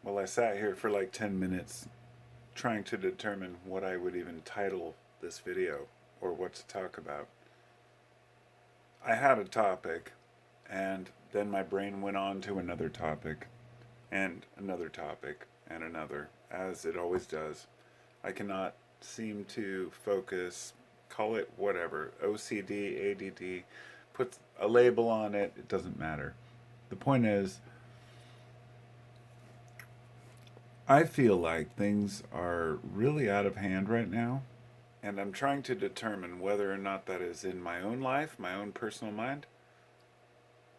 Well, I sat here for like 10 minutes trying to determine what I would even title this video or what to talk about. I had a topic, and then my brain went on to another topic, and another topic, and another, as it always does. I cannot seem to focus, call it whatever, OCD, ADD, put a label on it, it doesn't matter. The point is, I feel like things are really out of hand right now, and I'm trying to determine whether or not that is in my own life, my own personal mind,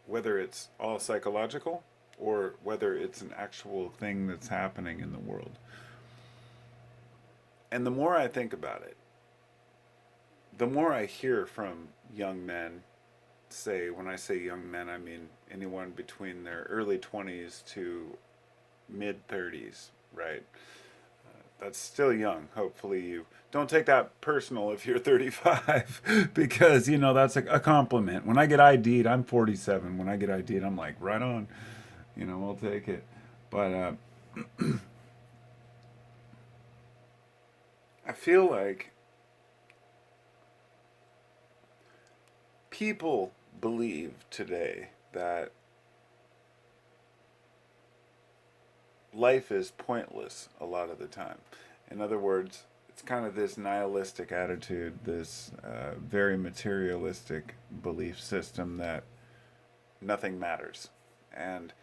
whether it's all psychological, or whether it's an actual thing that's happening in the world. And the more I think about it, the more I hear from young men, say, when I say young men, I mean anyone between their early 20s to mid 30s, right? That's still young. Hopefully, you don't take that personal if you're 35, because that's a compliment. When I get ID'd, I'm 47. When I get ID'd, I'm like, right on. I'll take it. But I feel like people believe today that life is pointless a lot of the time. In other words, it's kind of this nihilistic attitude, this very materialistic belief system that nothing matters. And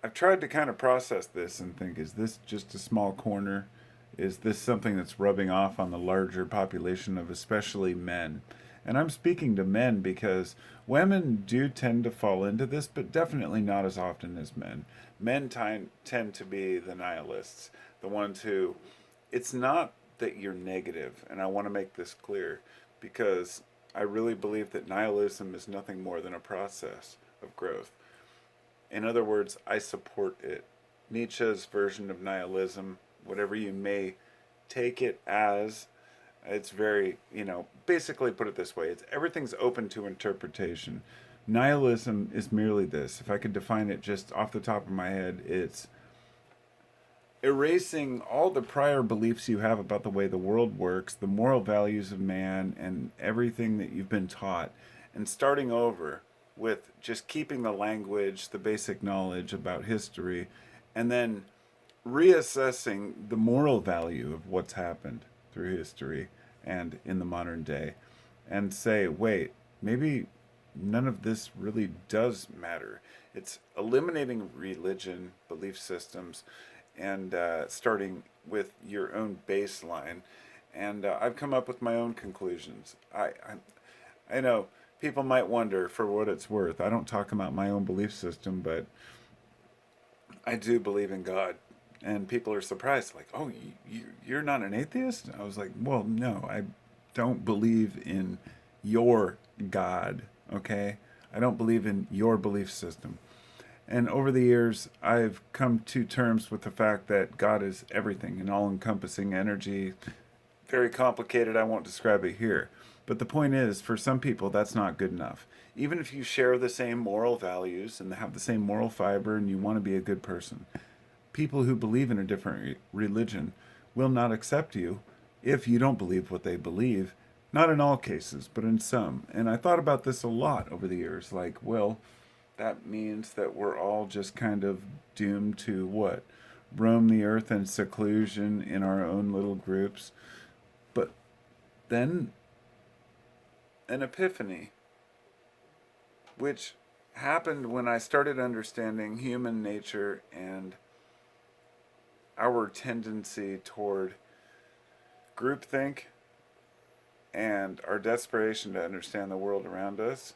I've tried to kind of process this and think, is this just a small corner? Is this something that's rubbing off on the larger population of especially men? And I'm speaking to men because women do tend to fall into this, but definitely not as often as men. Men tend to be the nihilists, the ones who, it's not that you're negative, and I want to make this clear because I really believe that nihilism is nothing more than a process of growth. In other words, I support it. Nietzsche's version of nihilism, whatever you may take it as, it's very, basically put it this way, it's everything's open to interpretation. Nihilism is merely this. If I could define it just off the top of my head, it's erasing all the prior beliefs you have about the way the world works, the moral values of man, and everything that you've been taught, and starting over with just keeping the language, the basic knowledge about history, and then reassessing the moral value of what's happened through history and in the modern day, and say, wait, maybe none of this really does matter. It's eliminating religion, belief systems, and starting with your own baseline. And I've come up with my own conclusions. I know people might wonder, for what it's worth, I don't talk about my own belief system, but I do believe in God. And people are surprised, like, oh, you're not an atheist? I was like, well, no, I don't believe in your God, okay? I don't believe in your belief system. And over the years, I've come to terms with the fact that God is everything, an all encompassing energy. Very complicated, I won't describe it here. But the point is, for some people, that's not good enough. Even if you share the same moral values and have the same moral fiber and you want to be a good person, people who believe in a different religion will not accept you if you don't believe what they believe. Not in all cases, but in some. And I thought about this a lot over the years. Like, well, that means that we're all just kind of doomed to what? Roam the earth in seclusion in our own little groups. But then an epiphany, which happened when I started understanding human nature and our tendency toward groupthink and our desperation to understand the world around us.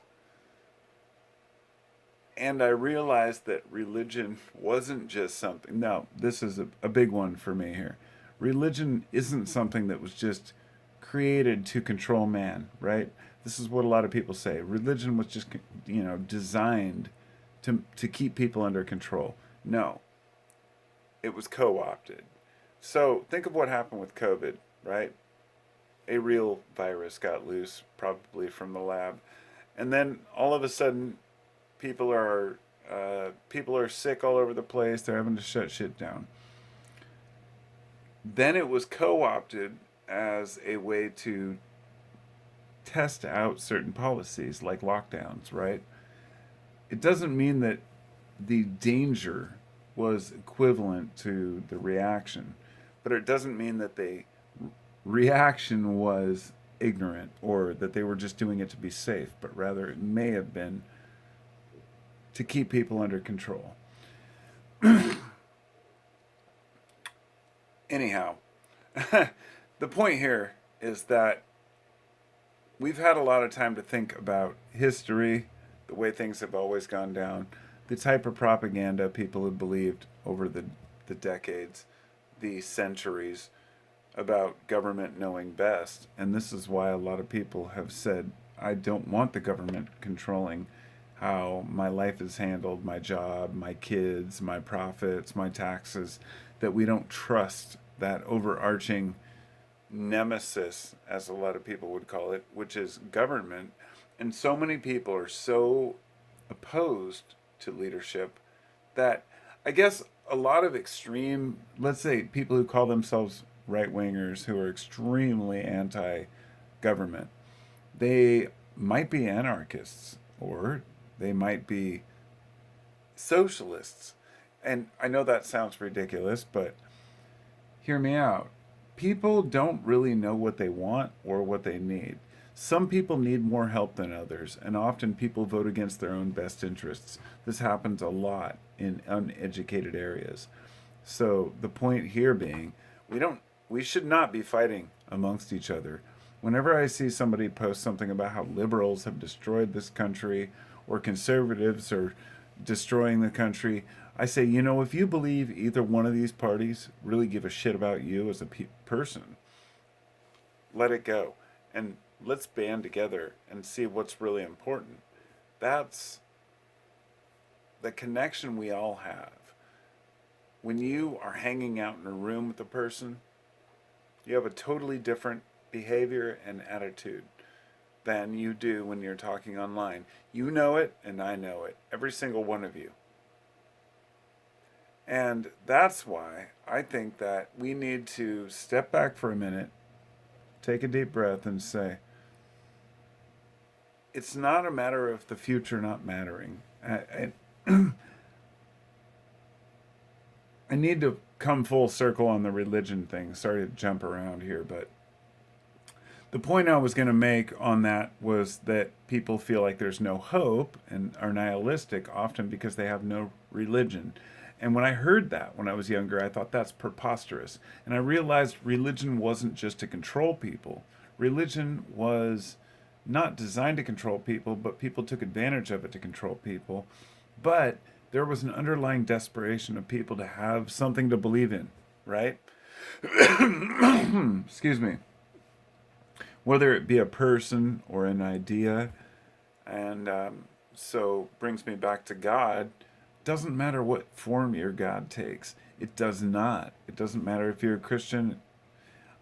And I realized that religion wasn't just something. Now, this is a big one for me here. Religion isn't something that was just created to control man, right? This is what a lot of people say. Religion was just, designed to keep people under control. No, it was co-opted. So think of what happened with COVID, right? A real virus got loose, probably from the lab. And then all of a sudden, people are People are sick all over the place. They're having to shut shit down. Then it was co opted as a way to test out certain policies like lockdowns, right? It doesn't mean that the danger was equivalent to the reaction, but it doesn't mean that the reaction was ignorant or that they were just doing it to be safe, but rather it may have been to keep people under control. Anyhow, the point here is that we've had a lot of time to think about history, the way things have always gone down, the type of propaganda people have believed over the decades, the centuries, about government knowing best. And this is why a lot of people have said, I don't want the government controlling how my life is handled, my job, my kids, my profits, my taxes, that we don't trust that overarching nemesis, as a lot of people would call it, which is government. And so many people are so opposed to leadership that I guess a lot of extreme, let's say people who call themselves right wingers who are extremely anti government, they might be anarchists or they might be socialists. And I know that sounds ridiculous, but hear me out. People don't really know what they want or what they need. Some people need more help than others, and often people vote against their own best interests. This happens a lot in uneducated areas. So the point here being, we should not be fighting amongst each other. Whenever I see somebody post something about how liberals have destroyed this country or conservatives are destroying the country, I say, if you believe either one of these parties really give a shit about you as a person, let it go. And let's band together and see what's really important. That's the connection we all have. When you are hanging out in a room with a person, you have a totally different behavior and attitude than you do when you're talking online. You know it, and I know it. Every single one of you. And that's why I think that we need to step back for a minute, take a deep breath, and say, it's not a matter of the future not mattering. I need to come full circle on the religion thing. Sorry to jump around here, but the point I was going to make on that was that people feel like there's no hope and are nihilistic often because they have no religion. And when I heard that when I was younger, I thought that's preposterous. And I realized religion wasn't just to control people. Religion was not designed to control people, but people took advantage of it to control people. But there was an underlying desperation of people to have something to believe in, right? Excuse me. Whether it be a person or an idea. And so brings me back to God. Doesn't matter what form your God takes. It does not. It doesn't matter if you're a Christian.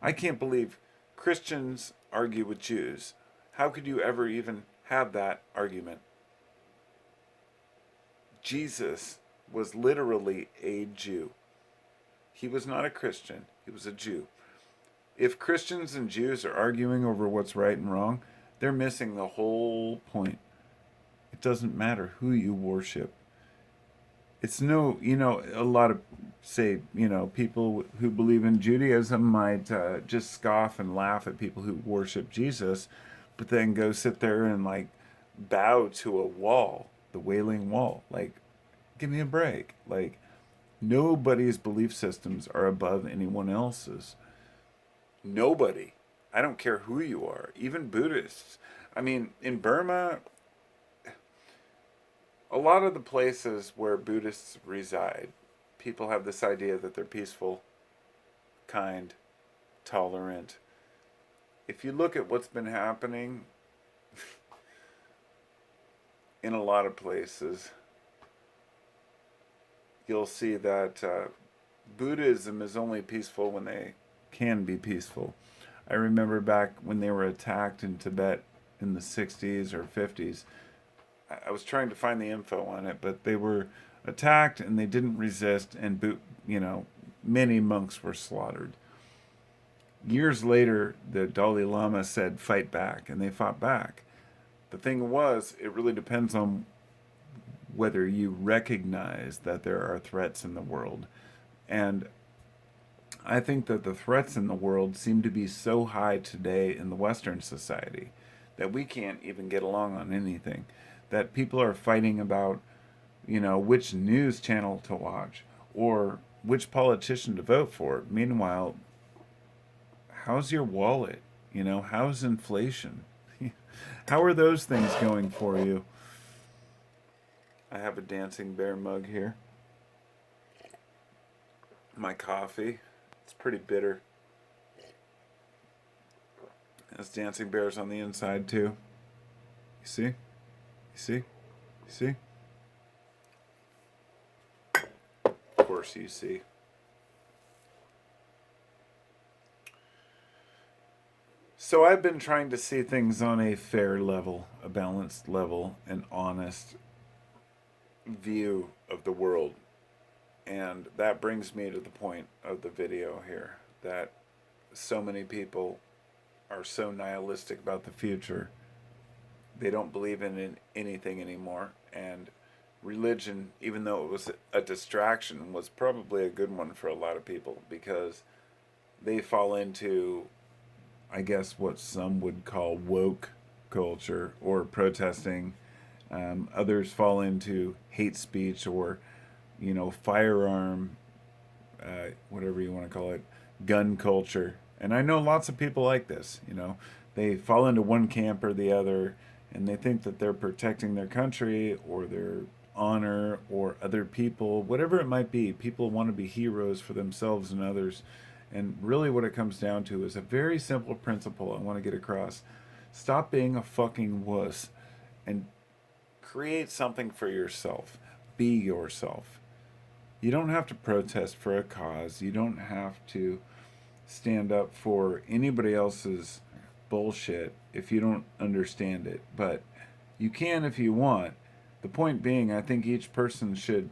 I can't believe Christians argue with Jews. How could you ever even have that argument? Jesus was literally a Jew. He was not a Christian. He was a Jew. If Christians and Jews are arguing over what's right and wrong, they're missing the whole point. It doesn't matter who you worship. It's no, a lot of, say, people who believe in Judaism might just scoff and laugh at people who worship Jesus, but then go sit there and bow to a wall, the Wailing Wall. Give me a break. Nobody's belief systems are above anyone else's. Nobody. I don't care who you are, even Buddhists. I mean, in Burma, a lot of the places where Buddhists reside, people have this idea that they're peaceful, kind, tolerant. If you look at what's been happening in a lot of places, you'll see that Buddhism is only peaceful when they can be peaceful. I remember back when they were attacked in Tibet in the 60s or 50s, I was trying to find the info on it, but they were attacked and they didn't resist, and many monks were slaughtered. Years later, the Dalai Lama said, "Fight back," and they fought back. The thing was, it really depends on whether you recognize that there are threats in the world. And I think that the threats in the world seem to be so high today in the Western society that we can't even get along on anything. That people are fighting about, which news channel to watch or which politician to vote for. Meanwhile, how's your wallet? How's inflation? How are those things going for you? I have a dancing bear mug here. My coffee. It's pretty bitter. It has dancing bears on the inside too. You see? You see? You see? Of course you see. So I've been trying to see things on a fair level, a balanced level, an honest view of the world. And that brings me to the point of the video here, that so many people are so nihilistic about the future. They don't believe in anything anymore. And religion, even though it was a distraction, was probably a good one for a lot of people, because they fall into, I guess, what some would call woke culture or protesting. Others fall into hate speech or, firearm, whatever you want to call it, gun culture. And I know lots of people like this. They fall into one camp or the other, and they think that they're protecting their country or their honor or other people, whatever it might be. People want to be heroes for themselves and others. And really what it comes down to is a very simple principle I want to get across. Stop being a fucking wuss and create something for yourself. Be yourself. You don't have to protest for a cause. You don't have to stand up for anybody else's bullshit if you don't understand it. But you can if you want. The point being, I think each person should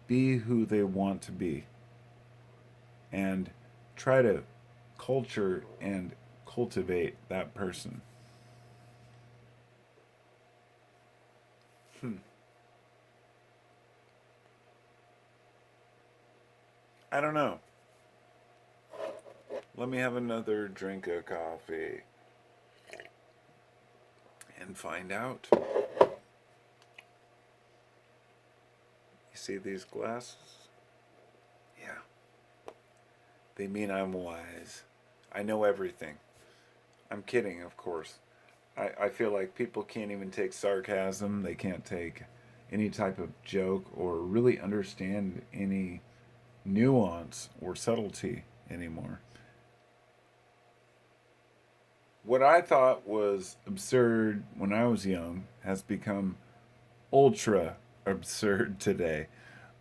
be who they want to be. And try to culture and cultivate that person. I don't know. Let me have another drink of coffee and find out. You see these glasses? Yeah. They mean I'm wise. I know everything. I'm kidding, of course. I feel like people can't even take sarcasm. They can't take any type of joke or really understand any nuance or subtlety anymore. What I thought was absurd when I was young has become ultra absurd today.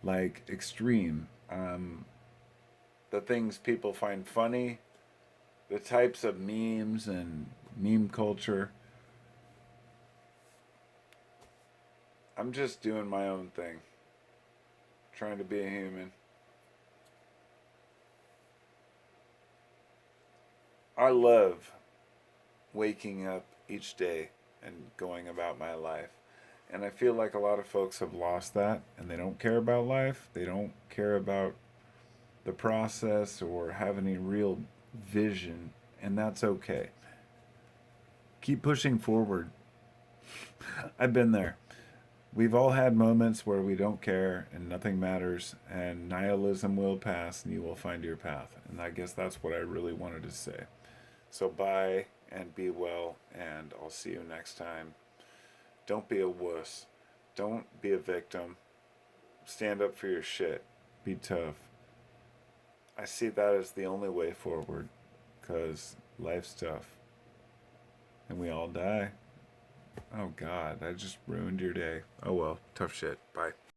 Like extreme. The things people find funny, the types of memes and meme culture. I'm just doing my own thing, trying to be a human. I love waking up each day and going about my life. And I feel like a lot of folks have lost that and they don't care about life. They don't care about the process or have any real vision, and that's okay. Keep pushing forward. I've been there. We've all had moments where we don't care and nothing matters, and nihilism will pass and you will find your path. And I guess that's what I really wanted to say. So bye and be well, and I'll see you next time. Don't be a wuss. Don't be a victim. Stand up for your shit. Be tough. I see that as the only way forward, because life's tough. And we all die. Oh God, I just ruined your day. Oh well, tough shit. Bye.